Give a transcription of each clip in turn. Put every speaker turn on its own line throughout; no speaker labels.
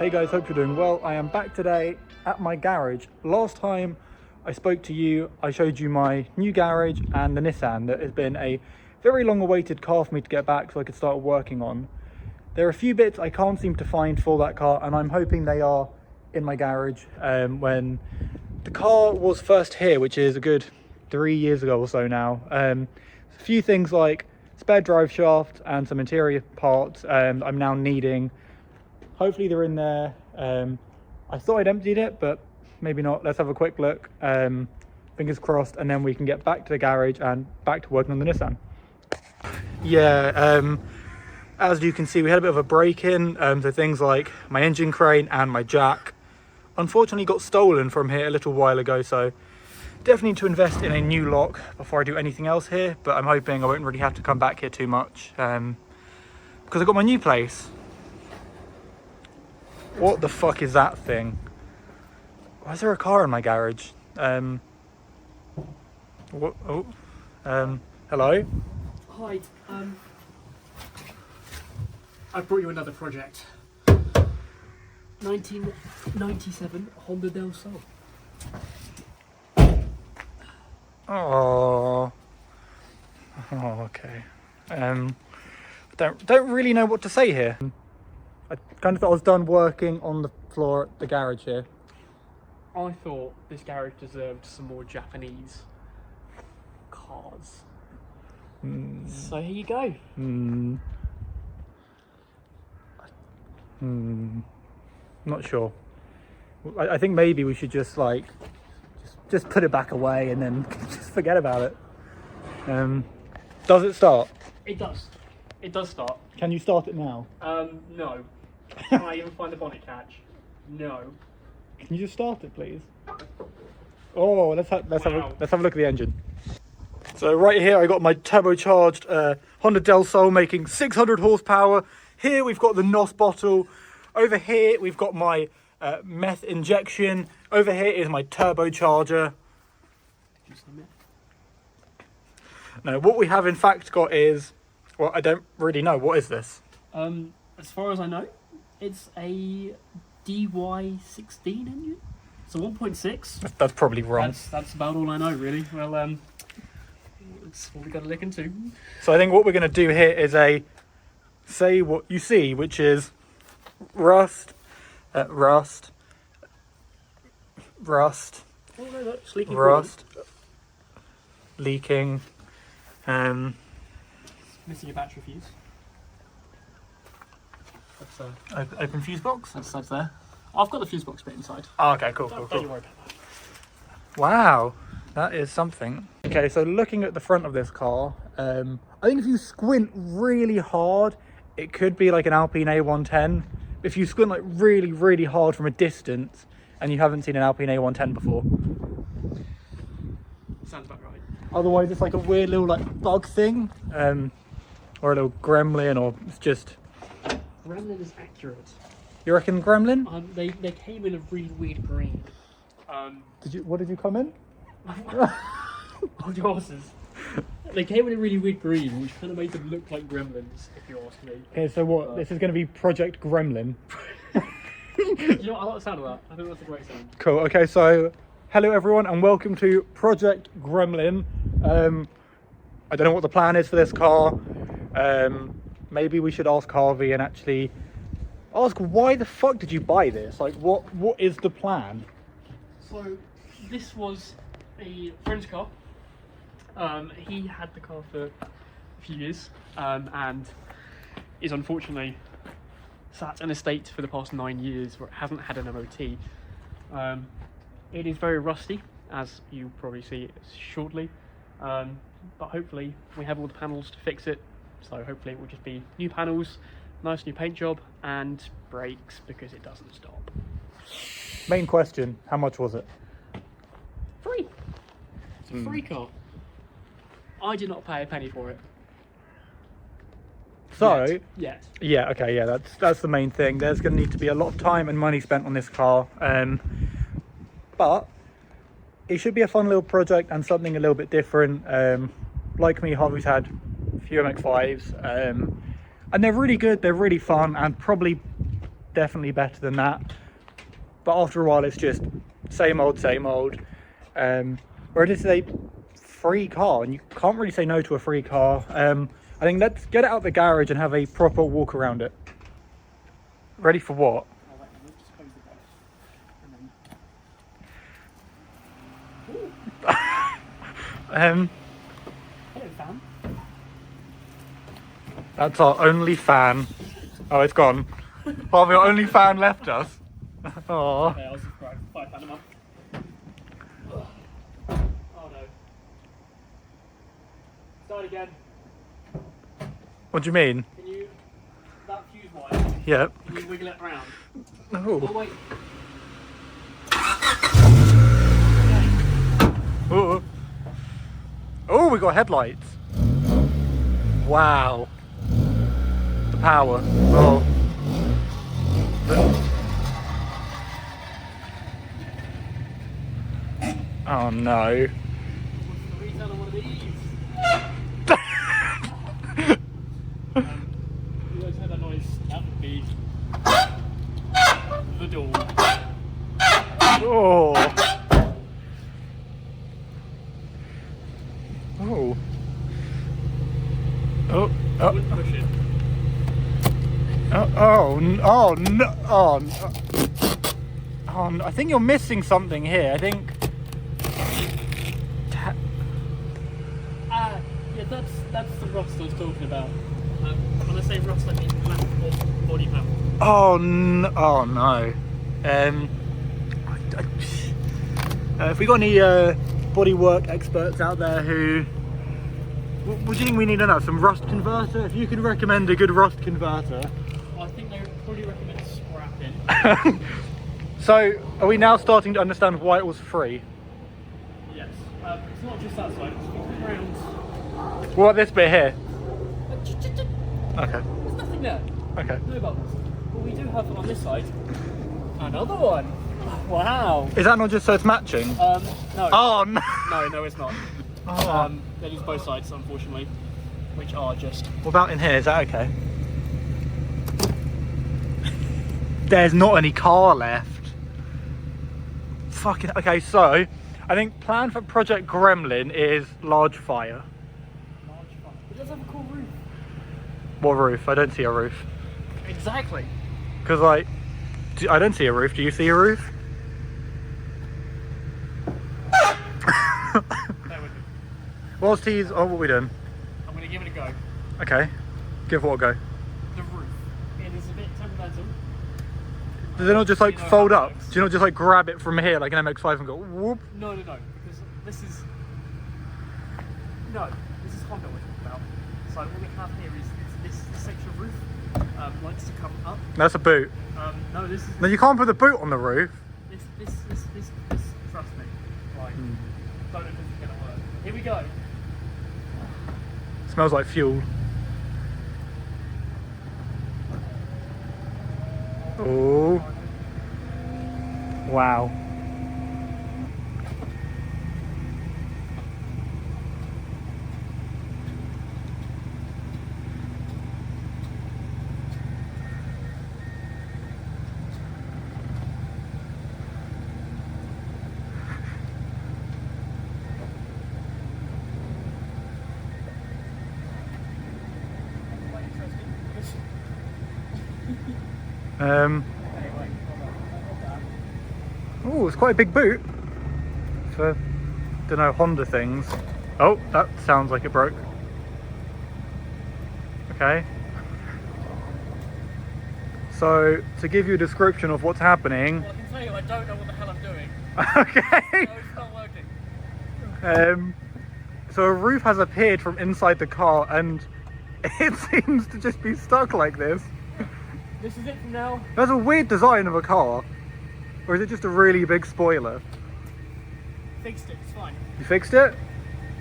Hey guys, hope you're doing well. I am back today at my garage. Last time I spoke to you, I showed you my new garage and the Nissan that has been a very long awaited car for me to get back so I could start working on. There are a few bits I can't seem to find for that car, and I'm hoping they are in my garage. When the car was first here, which is a good 3 years ago or so now, a few things like spare drive shaft and some interior parts I'm now needing. Hopefully they're in there. I thought I'd emptied it, but maybe not. Let's have a quick look. Fingers crossed, and then we can get back to the garage and back to working on the Nissan. Yeah, as you can see, we had a bit of a break-in. So things like my engine crane and my jack unfortunately got stolen from here a little while ago, so definitely need to invest in a new lock before I do anything else here, but I'm hoping I won't really have to come back here too much because I've got my new place. What the fuck is that thing? Why is there a car in my garage? What? Oh, hello?
Hi, I brought you another project. 1997 Honda Del Sol.
Oh, okay. Don't really know what to say here. I kind of thought I was done working on the floor at the garage here.
I thought this garage deserved some more Japanese cars. So here you go.
Not sure. I think maybe we should just just put it back away and then just forget about it. Does it start?
It does. It does start.
Can you start it now?
No. Can I even find the bonnet catch? No.
Can you just start it, please? Oh, let's have a look at the engine. So right here I got my turbocharged Honda Del Sol making 600 horsepower. Here we've got the NOS bottle. Over here we've got my meth injection. Over here is my turbocharger. No, what we have in fact got is, well, I don't really know. What is this?
As far as I know, it's a DY16 engine. It's a 1.6.
That's probably wrong.
That's about all I know, really. Well, that's what we got to look into.
So I think what we're going to do here is say what you see, which is rust.
Oh no, that's leaking.
Rust. Leaking.
Missing a battery fuse. That's
Open fuse box.
that's there. I've got the fuse box bit inside.
Oh, okay, cool.
Don't you worry about that.
Wow, that is something. Okay, so looking at the front of this car, I think if you squint really hard, it could be like an Alpine A110. If you squint like really, really hard from a distance and you haven't seen an Alpine A110 before.
Sounds about right.
Otherwise, it's like a weird little like bug thing, or a little gremlin, or it's just...
Gremlin is accurate.
You reckon gremlin?
They came in a really weird green.
What did you come in?
Hold your horses. They came in a really weird green, which kind of made them look like gremlins, if you ask me.
Okay, so what? This is going to be Project Gremlin.
You know what? I like the sound of that. I think that's a great sound.
Cool. Okay, so hello everyone, and welcome to Project Gremlin. I don't know what the plan is for this car. Maybe we should ask Harvey and actually ask, why the fuck did you buy this? Like, what is the plan?
So, this was a friend's car. He had the car for a few years, and is unfortunately sat in a state for the past 9 years where it hasn't had an MOT. It is very rusty, as you probably see shortly, but hopefully we have all the panels to fix it. So hopefully it will just be new panels, nice new paint job, and brakes, because it doesn't stop.
Main question, how much was it?
Free. It's a free car. I did not pay a penny for it.
So,
Yet.
yeah, okay, yeah, that's the main thing. There's going to need to be a lot of time and money spent on this car, but it should be a fun little project and something a little bit different. Like me, Harvey's had a few MX-5s, and they're really good, they're really fun, and probably definitely better than that. But after a while, it's just same old, same old. Where this is a free car, and you can't really say no to a free car. I think let's get it out the garage and have a proper walk around it. Ready for what?
Oh, wait, let's just close the
Um,
Hello, fam.
that's our only fan. Oh, it's gone. Harvey, our only fan left us. Oh.
Okay, I'll subscribe. £5 a month. Oh no. Start again.
What do you mean?
Can you, that fuse wire,
Yep.
can you wiggle it around?
Oh.
Oh wait.
Oh. Oh, we got headlights. Wow. The power. Oh. Oh no.
What's the retail on one of these? You guys heard that noise? That would be the door.
Oh. Oh. Oh.
I
Oh.
wouldn't push it.
Oh. Oh. Oh. No. Oh. No. Oh. No. I think you're missing something here. I think.
Yeah, that's the rust I was talking about. When I say rust, I mean black body panel.
Oh no! Oh no! If we got any bodywork experts out there who, what do you think we need to know? Some rust converter? If you can recommend a good rust converter.
I think they would probably recommend scrapping.
So, are we now starting to understand why it was free?
Yes. It's not just that side. It's all around.
What about this bit here? Okay.
There's nothing there.
Okay.
No bubbles. But we do have on this side another one. Wow.
Is that not just so it's matching?
No.
Oh no!
No, it's not.
Oh.
That is both sides, unfortunately, which are just.
What about in here? Is that okay? There's not any car left. Fucking okay. So, I think plan for Project Gremlin is large fire.
Large fun. It does have a cool roof.
What roof? I don't see a roof.
Exactly.
Because like, I don't see a roof. Do you see a roof?
Bear with me.
Whilst he's, oh, what are we doing?
I'm going to give it a go.
Okay, give what a go.
The roof. It is a bit temperamental.
Does it not just like
You know
fold
how it
up?
works.
Do you not just like grab it from here like an MX-5 and go whoop?
No, because this is. No, this is Honda we're talking about. So what we have here is this section of roof likes to come up.
That's a boot.
No, this is.
No, you can't put the boot on the roof.
This, trust me. Right. Don't know if this is going to work. Here we go.
Smells like fuel. Oh. Wow.
Quite interesting.
Oh, it's quite a big boot for, don't know, Honda things. Oh, that sounds like it broke. Okay. So, to give you a description of what's happening.
Well, I can tell you, I don't know what the hell I'm doing.
Okay.
No, it's not working.
So a roof has appeared from inside the car and it seems to just be stuck like this.
This is it from now.
That's a weird design of a car. Or is it just a really big spoiler?
Fixed it, it's fine.
You fixed it?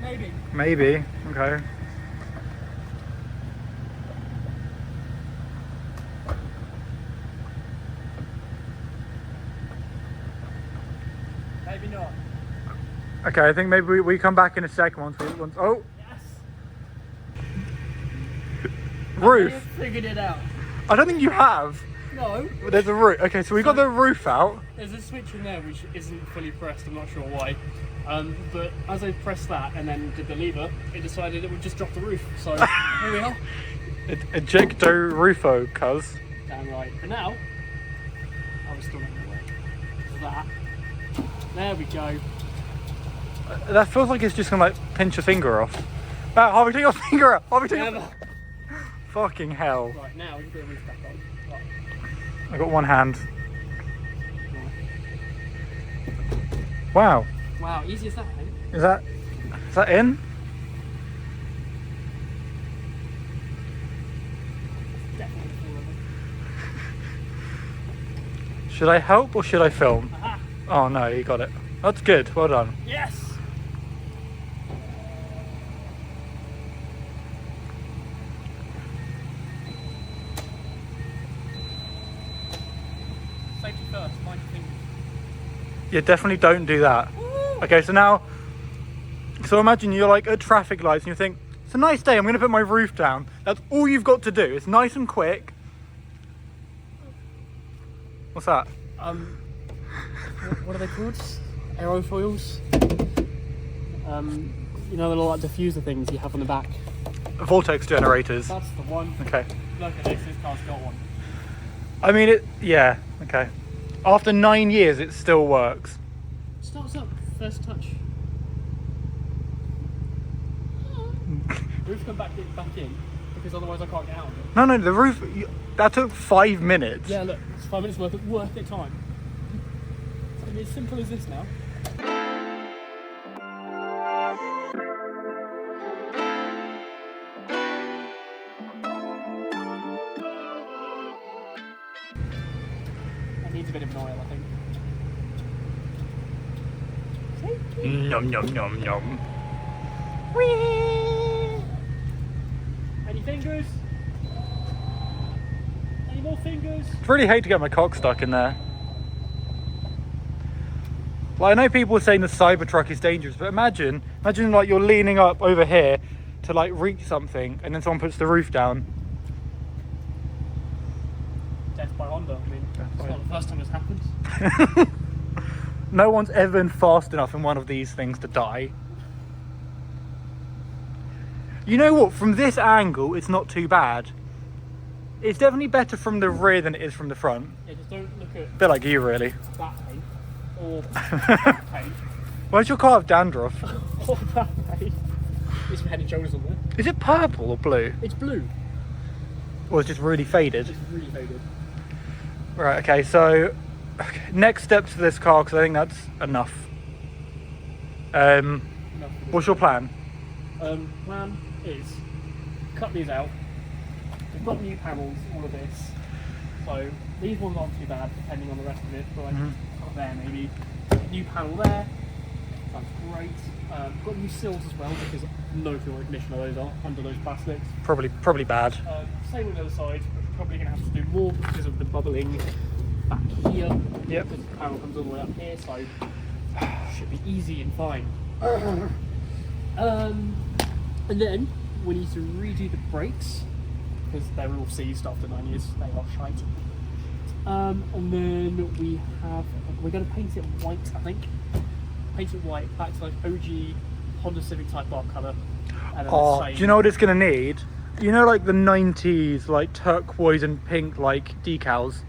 Maybe.
Maybe. Okay.
Maybe not.
Okay, I think maybe we come back in a second once oh,
Yes.
roof.
I figured it out.
I don't think you have.
No.
There's a roof. Okay, so we got the roof out.
There's a switch in there which isn't fully pressed, I'm not sure why. But as I pressed that and then did the lever, it decided it would just drop the roof. So here we are.
Ejecto roofo, cuz.
Damn right. But now, I was still making it work. That. There we go.
That feels like it's just gonna like pinch your finger off. Harvey, take your finger out. Harvey, take your...
Never.
Fucking hell.
Right, now we can put the roof back on. Right.
I got one hand. Wow.
Wow, easy as that, eh?
Is that in?
Definitely full of it.
Should I help or should I film?
Aha.
Oh no, you got it. That's good. Well done.
Yes! Safety first, mind your fingers.
Yeah, definitely don't do that.
Woo!
Okay, so imagine you're like at traffic lights and you think, it's a nice day, I'm going to put my roof down. That's all you've got to do. It's nice and quick. What's that?
What are they called? Aerofoils? You know the little like diffuser things you have on the back?
Vortex generators.
That's the one.
Okay.
Look at this car's got one.
I mean, yeah, okay. After 9 years, it still works.
Starts up, first touch. Roof come back in, because otherwise I can't get out of it.
No, the roof, that took 5 minutes.
Yeah, look, it's 5 minutes worth of time. It's going to be as simple as this now. That needs a bit of an oil, I think.
Nom nom nom nom.
Any fingers? Any more fingers?
I'd really hate to get my cock stuck in there. Like, I know people are saying the Cybertruck is dangerous, but imagine like you're leaning up over here to like reach something and then someone puts the roof down.
Death by Honda, I mean, it's not the first time it's happened.
No one's ever been fast enough in one of these things to die. You know what, from this angle it's not too bad. It's definitely better from the rear than it is from the front.
Yeah, just don't look at
Bit like you really.
that paint, or that paint,
Why does your car have dandruff?
or that paint. It's Head and Shoulders on there.
Is it purple or blue?
It's blue.
Or it's just really faded?
It's really faded.
Right, okay, so next steps for this car, because I think that's enough. What's your plan?
Plan is cut these out. We've got new panels, all of this. So these ones aren't too bad, depending on the rest of it. But like up there, maybe new panel there. That's great. Got new sills as well, because no fuel ignition of those are under those plastics.
Probably bad.
Same on the other side. We're probably going to have to do more because of the bubbling back here.
Yep.
Because the panel comes all the way up here, so should be easy and fine. And then we need to redo the brakes because they were all seized after 9 years. They are shite. And then we're going to paint it white, I think. Paint it white, back to like OG Honda Civic Type R colour.
Oh, do you know what it's going to need? You know, like the 90s, like turquoise and pink, like decals?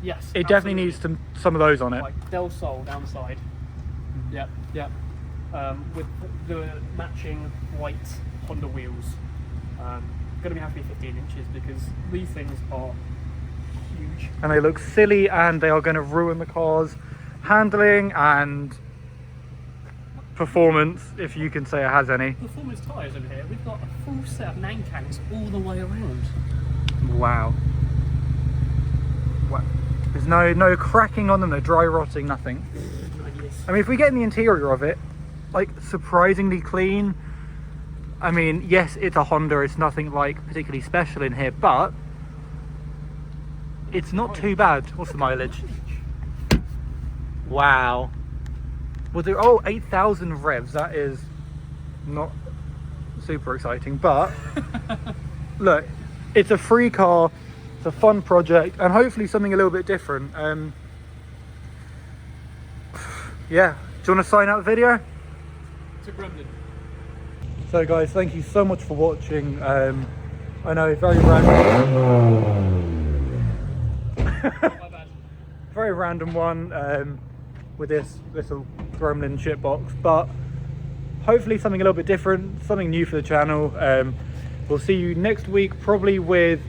Yes.
It definitely needs some of those on it.
Like Del Sol down the side. Yep. With the matching white Honda wheels. Going to have to be 15 inches because these things are huge.
And they look silly and they are going to ruin the car's handling and performance, if you can say it has any.
Performance tyres over here. We've got a full set of Nankangs all the way around.
Wow. There's no cracking on them, no dry rotting, nothing. I mean, if we get in the interior of it, like surprisingly clean. I mean, yes, it's a Honda, it's nothing like particularly special in here, but it's not too bad. What's the mileage? Wow. Well, there, 8,000 revs. That is not super exciting, but look, it's a free car, a fun project and hopefully something a little bit different. Yeah, do you want to sign out the video?
To Gremlin.
So guys, thank you so much for watching. I know, very random.
My bad.
Very random one with this little Gremlin shitbox, but hopefully something a little bit different, something new for the channel. We'll see you next week, probably with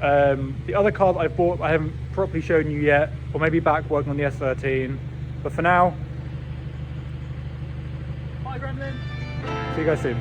the other car that I bought. I haven't properly shown you yet, or maybe back working on the S13. But for now,
Bye, Gremlin.
see you guys soon.